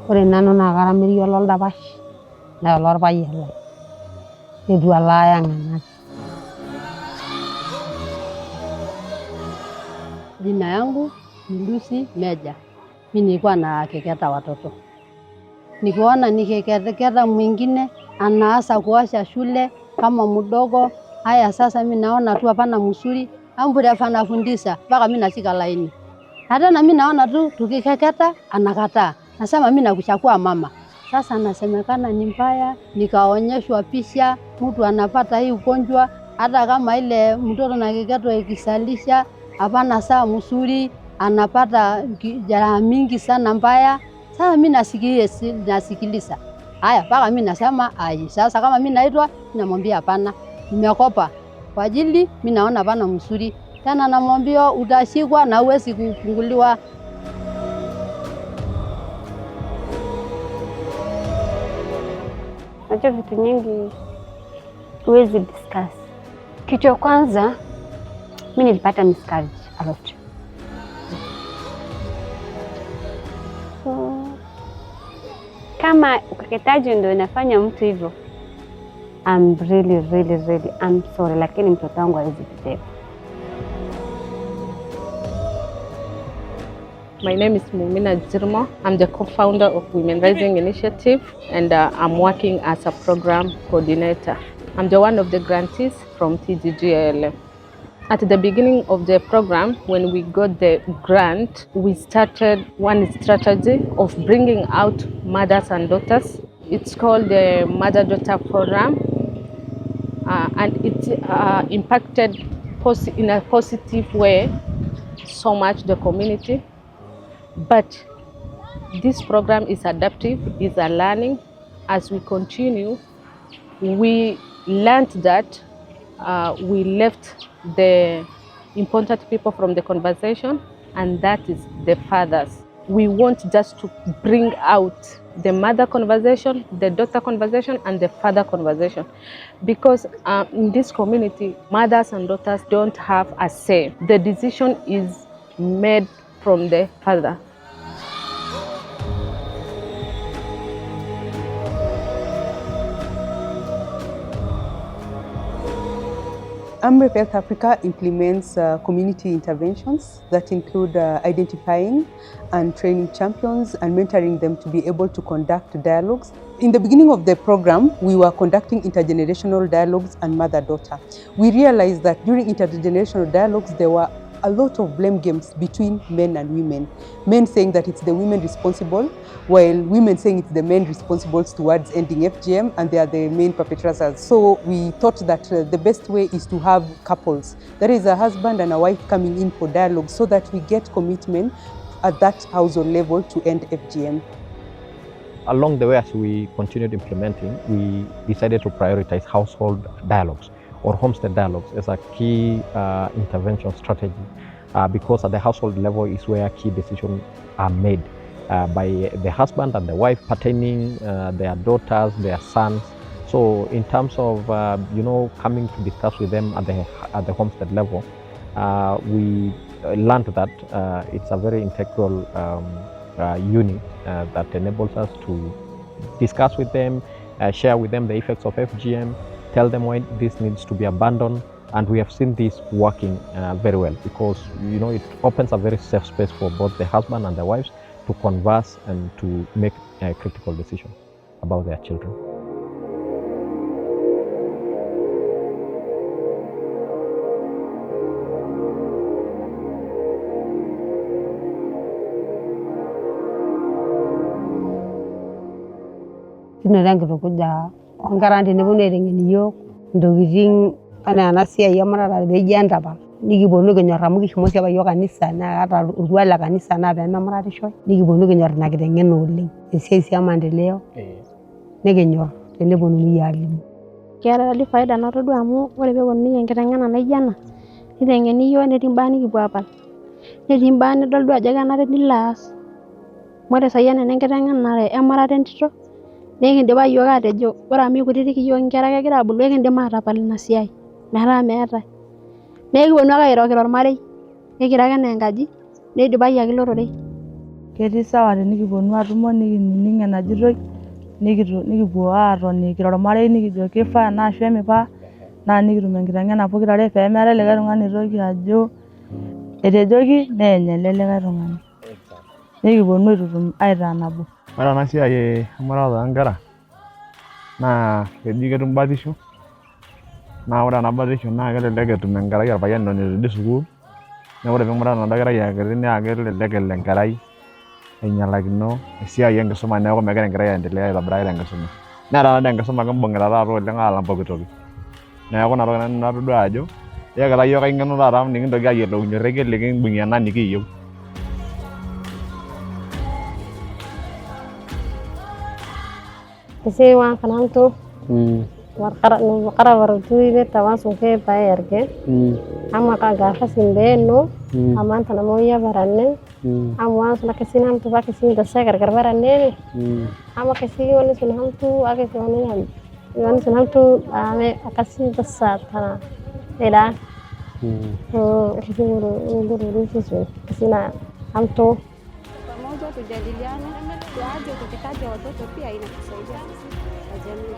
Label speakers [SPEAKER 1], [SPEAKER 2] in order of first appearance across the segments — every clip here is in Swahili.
[SPEAKER 1] Ore nanu naa karameri ololdapash naa olorpayian lai eitu alaaya ng'anak. Jina yangu ni Lucy Meja. Mimi nilikuwa nakeketa watoto. Nikiona nikiketa mwingine anaanza kuacha shule kama mdogo. Haya sasa mimi naona tu hapana mzuri. Ambure afana fundisha mpaka mimi nashika laini. Hata na mimi naona tu tukikeketa anakataa. Nasema mimi nakuchukua mama. Sasa nasemekana ni mbaya, nikaonyeshwa picha mtu anapata hii ugonjwa hata kama ile mtoto nakeketwa ikisalisha hapana saa mzuri anapata jeraha mingi sana mbaya. Sasa mimi nasikiliza. Haya mpaka mimi nasema sasa kama mimi naitwa namwambia hapana. Nimekopa kwa ajili mimi naona hapana mzuri. Tena namwambia utashikwa na uwezi kufunguliwa.
[SPEAKER 2] Najua vitu nyingi huwezi discuss. Kitu ya kwanza mimi nilipata miscarriage a lot. So kama ukeketaji ndio inafanya mtu hivyo, I'm really I'm sorry, lakini mtoto wangu hawezi kuteka.
[SPEAKER 3] My name is Mumina Jirmo. I'm the co-founder of Women Rising Initiative, and I'm working as a program coordinator. I'm the one of the grantees from TGGLM. At the beginning of the program, when we got the grant, we started one strategy of bringing out mothers and daughters. It's called the Mother-Daughter Program, and it impacted in a positive way so much the community. But this program is adaptive, is a learning. As we continue, we learned that we left the important people from the conversation, and that is the fathers. We want just to bring out the mother conversation, the daughter conversation, and the father conversation. Because in this community, mothers and daughters don't have a say. The decision is made from the father.
[SPEAKER 4] AMREF Health Africa implements community interventions that include identifying and training champions and mentoring them to be able to conduct dialogues. In the beginning of the program, we were conducting intergenerational dialogues and mother-daughter. We realized that during intergenerational dialogues, there were a lot of blame games between men and women. Men saying that it's the women responsible, while women saying it's the men responsible towards ending FGM, and they are the main perpetrators. So we thought that the best way is to have couples. That is a husband and a wife coming in for dialogue so that we get commitment at that household level to end FGM.
[SPEAKER 5] Along the way, as we continued implementing, we decided to prioritize household dialogues or homestead dialogues as a key intervention strategy because at the household level is where key decisions are made by the husband and the wife pertaining their daughters, their sons. So in terms of coming to discuss with them at the homestead level, we learned that it's a very integral unit that enables us to discuss with them, share with them the effects of FGM, tell them why this needs to be abandoned, and we have seen this working very well because it opens a very safe space for both the husband and the wives to converse and to make a critical decision about their children.
[SPEAKER 1] Ongarante nebone rengeni yok ndogiting ana anasia yamara bejanda ba nikibonu kenyoramu kishimosia ba yo kanisa na ata urwala kanisa na ba namaratisho nikibonu kenyor na kitengeno oleng esiai ya maendeleo nekenyor tenebonu yalimu
[SPEAKER 6] kiara ali faida natodua amu ore peponu enkitengena naijana nitengeni yo netii mbaa nikipuo apal netii mbaa nidol duo ajo kenare nilaas more sayana enkitengenare emarate entito Nekindipa yiok atejo ore amu kutitik yiok inkera kegira abulu ekindim atapal ina siai metaa meetae. Nekiponu ake airokiro ormarei nekiro ake enaa enkaji neidipaki ake ilo rorei.
[SPEAKER 7] Ketii sawa tenikiponu atumo nikining enajitoi nikipuo aatoni kira ormarei nikijo kifaa ena ashu emifaa naa nikitum enkiteng'ena pokirare pee meetae likae tung'ani oitoki ajo etejoki neeny ele likae tung'ani. Nikiponu aitutum aitaa nabo.
[SPEAKER 8] Ore ena siai emurata oonkera naa keji ketum batisho naa ore ena batisho naa kelelek etum enkerai orpayian eton eitu idip sukuul. Neeku ore piimurata enaduo kerai aa kiti naa kelelek elo enkerai ainyalakino esiai enkisuma neeku megira enkerai aendelea aitobiraki tenkisuma. Netaa taa enkisuma kimbung'ita taata oleng aalang pooki toki. Neeku ina toki nanu natodua ajo ekiita yiok ai ng'eno taata nikintoki ayiolounyie orekie likimbung'ie ena nikiiyieu.
[SPEAKER 9] Isi waan kanamtu warqara wartuile tawasul ke bayarge amma ka gafa simbeno amanta namoya baranne amma suna kesinam tu bakesin dasa gargar baranne amma kesi wani sunam tu ake wani sunam tu ame akasi dasa tana eda kesi nguru sisu kesina amtu
[SPEAKER 2] pamoja tujadiliane tuaje ukeketaji wa watoto pia inatusaidia jamii.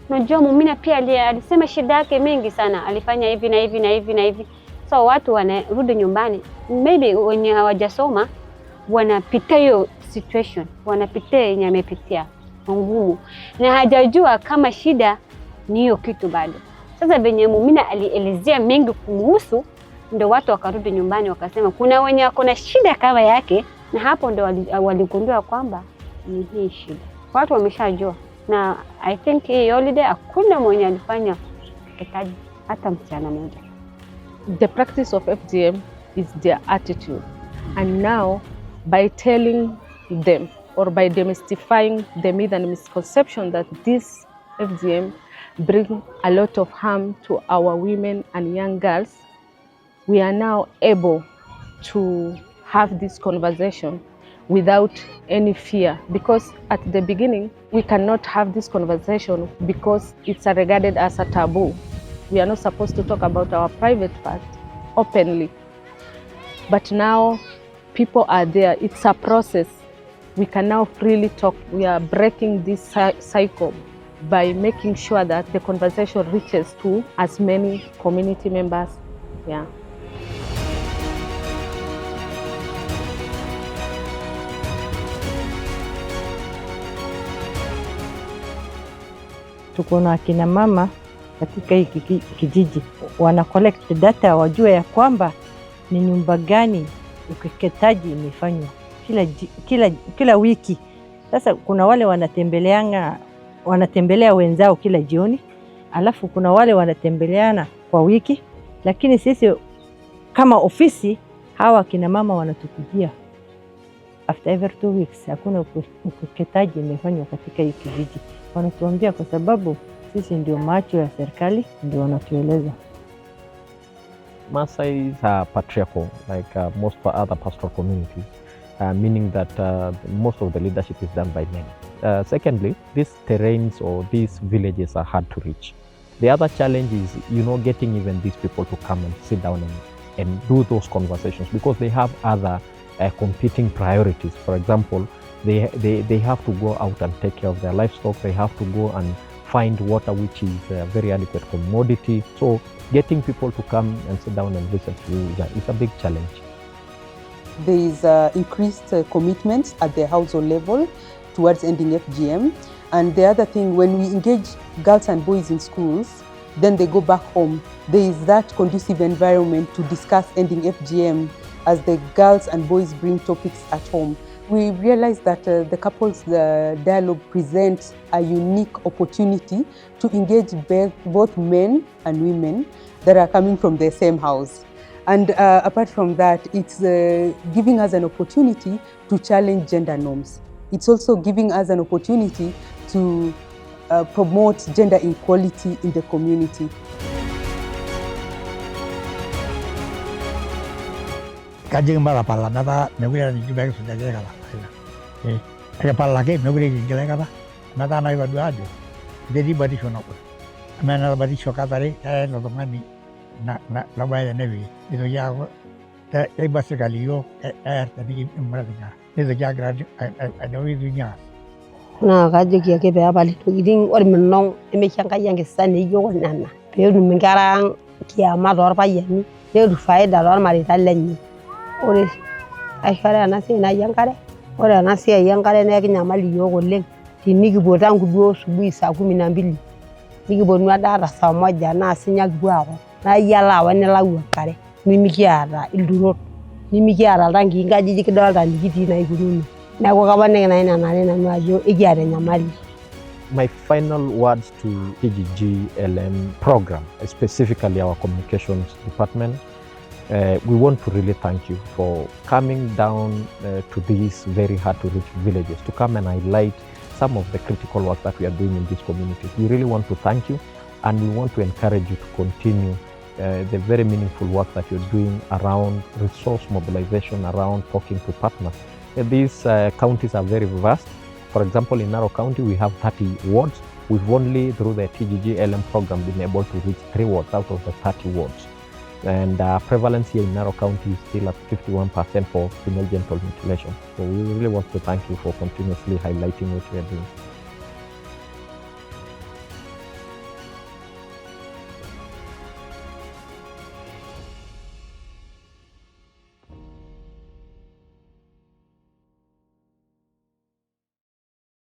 [SPEAKER 2] Unajua muumina pia alisema shida yake mingi sana, alifanya hivi na hivi na hivi na hivi. So watu wanarudi nyumbani, maybe wenye hawajasoma wanapitia hiyo situation, wanapitia yenye amepitia ngumu na hajajua kama shida ni hiyo kitu bado. Sasa venye muumina alielezea mengi kumhusu, ndio watu wakarudi nyumbani wakasema kuna wenye wako na shida kama yake, na hapo ndio waligundua kwamba ni hii shida. Watu wameshajua, na I think hii holiday hakuna mwenye alifanya ukeketaji hata msichana mmoja.
[SPEAKER 3] The practice of FGM is their attitude, and now by telling them or by demystifying the myth and misconception that this FGM bring a lot of harm to our women and young girls, we are now able to have this conversation without any fear, because at the beginning we cannot have this conversation because it's regarded as a taboo. We are not supposed to talk about our private part openly, but now people are there. It's a process. We can now freely talk. We are breaking this cycle by making sure that the conversation reaches to as many community members. Yeah.
[SPEAKER 7] Tuko na akina mama katika hii kijiji wana collect data wajue ya kwamba ni nyumba gani ukeketaji imefanywa kila wiki. Sasa kuna wale wanatembelea wenzao kila jioni, alafu kuna wale wanatembeleana kwa wiki, lakini sisi kama ofisi hawa akina mama wanatukujia after every 2 weeks hakuna ukeketaji imefanywa katika hii kijiji. Wanatuambia kwa sababu sisi ndio macho ya serikali, ndio wanatueleza.
[SPEAKER 5] Maasais are patriarchal like most other pastoral communities, meaning that most of the leadership is done by men. Secondly, these terrains or these villages are hard to reach. The other challenge is, getting even these people to come and sit down and do those conversations, because they have other competing priorities. For example, they have to go out and take care of their livestock. They have to go and find water, which is a very adequate commodity. So getting people to come and sit down and listen to you is a big challenge.
[SPEAKER 4] There is increased commitment at the household level towards ending FGM. And the other thing, when we engage girls and boys in schools, then they go back home. There is that conducive environment to discuss ending FGM as the girls and boys bring topics at home. We realize that the couples dialogue presents a unique opportunity to engage both men and women that are coming from the same house. And apart from that, it's giving us an opportunity to challenge gender norms. It's also giving us an opportunity to promote gender equality in the community.
[SPEAKER 10] Kajing marapala nata mewira ni jubek sudah kala. ekipalaki mekure kiigil aikata metaa naa kitodua ajo ketii batisho nabo amu ena batisho kata are keya ilo tung'ani lobaya tenepiki nitoki aaku keiba sirkali iyiok eer tenimurati nyara nitoki agira ajo kitokini aas.
[SPEAKER 1] Naa kajoki ake peepal intokiting orminong nemeisho Enkai enkisisa naijo nena peetum inkera ang' kiama torpayiani netum faida tormareita lenye. Ore aishore ena siai nai enkare, ore ena siai enkare naa ekinyamal iyiok oleng tenikipuo tangu duo asubuhi saa 12 nikiponu ade ata saa 1 naa sinya kipuo aawok naa iyiolo aawa nilau enkare nimikiata ilturot nimikiata iltankii nkajijik kidolta nikitii naikununo. Neeku kaponiki nai nena are nanu ajo ekiata enyamali.
[SPEAKER 5] My final words to PGGLM program, specifically our communications department, we want to really thank you for coming down to these very hard to reach villages to come and highlight some of the critical work that we are doing in these communities. We really want to thank you and we want to encourage you to continue the very meaningful work that you're doing around resource mobilization, around talking to partners. These counties are very vast. For example, in Narok County, we have 30 wards. We've only, through the TGGLM program, been able to reach 3 wards out of the 30 wards. And prevalence here in Narok County is still at 51% for female genital mutilation. So we really want to thank you for continuously highlighting what we are doing.